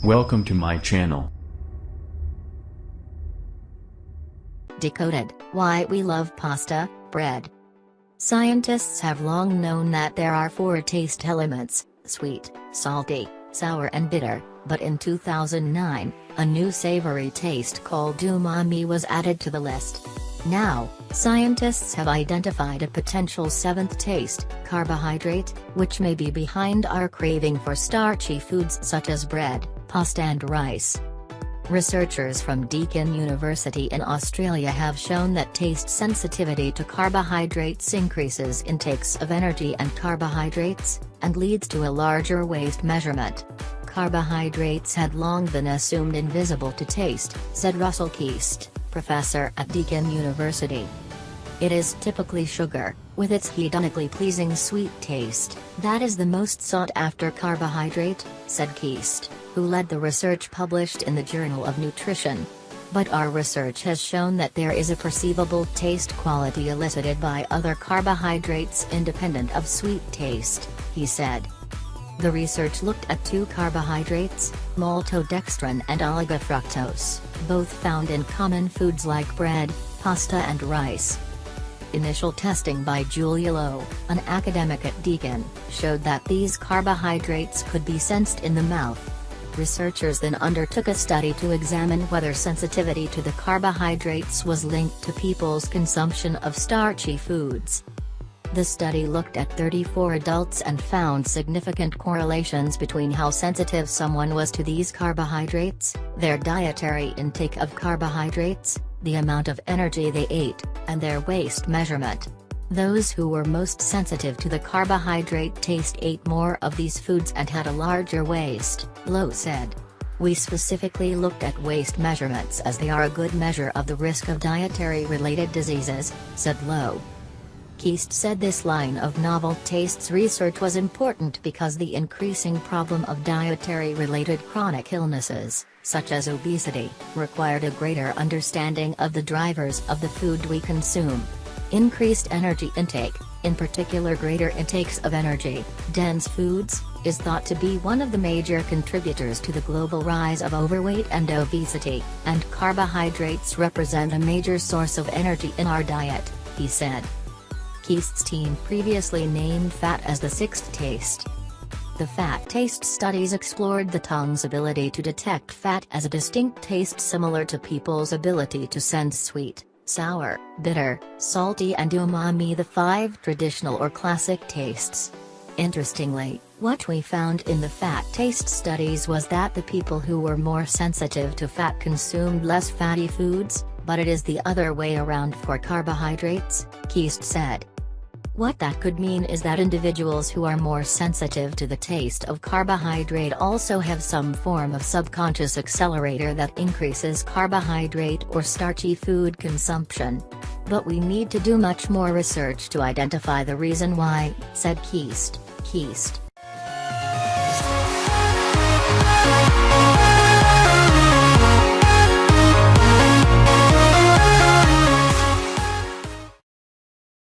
Welcome to my channel. Decoded: Why we love pasta, bread. Scientists have long known that there are 4 taste elements: sweet, salty, sour and bitter, but in 2009, a new savory taste called umami was added to the list. Now, scientists have identified a potential 7th taste, carbohydrate, which may be behind our craving for starchy foods such as bread, pasta and rice. Researchers from Deakin University in Australia have shown that taste sensitivity to carbohydrates increases intakes of energy and carbohydrates, and leads to a larger waist measurement. Carbohydrates had long been assumed invisible to taste, said Russell Keast, professor at Deakin University. It is typically sugar, with its hedonically pleasing sweet taste, that is the most sought-after carbohydrate, said Keast, who led the research published in the Journal of Nutrition. But our research has shown that there is a perceivable taste quality elicited by other carbohydrates independent of sweet taste, he said. The research looked at 2 carbohydrates, maltodextrin and oligofructose, both found in common foods like bread, pasta and rice. Initial testing by Julia Lowe, an academic at Deakin, showed that these carbohydrates could be sensed in the mouth. Researchers then undertook a study to examine whether sensitivity to the carbohydrates was linked to people's consumption of starchy foods. The study looked at 34 adults and found significant correlations between how sensitive someone was to these carbohydrates, their dietary intake of carbohydrates, the amount of energy they ate, and their waist measurement. Those who were most sensitive to the carbohydrate taste ate more of these foods and had a larger waist, Lowe said. We specifically looked at waist measurements as they are a good measure of the risk of dietary-related diseases, said Lowe. Keast said this line of novel tastes research was important because the increasing problem of dietary-related chronic illnesses, such as obesity, required a greater understanding of the drivers of the food we consume. Increased energy intake, in particular greater intakes of energy-dense foods, is thought to be one of the major contributors to the global rise of overweight and obesity, and carbohydrates represent a major source of energy in our diet, he said. Keast's team previously named fat as the 6th taste. The fat taste studies explored the tongue's ability to detect fat as a distinct taste similar to people's ability to sense sweet, sour, bitter, salty and umami, the 5 traditional or classic tastes. Interestingly, what we found in the fat taste studies was that the people who were more sensitive to fat consumed less fatty foods, but it is the other way around for carbohydrates, Keast said. What that could mean is that individuals who are more sensitive to the taste of carbohydrate also have some form of subconscious accelerator that increases carbohydrate or starchy food consumption. But we need to do much more research to identify the reason why, said Keast.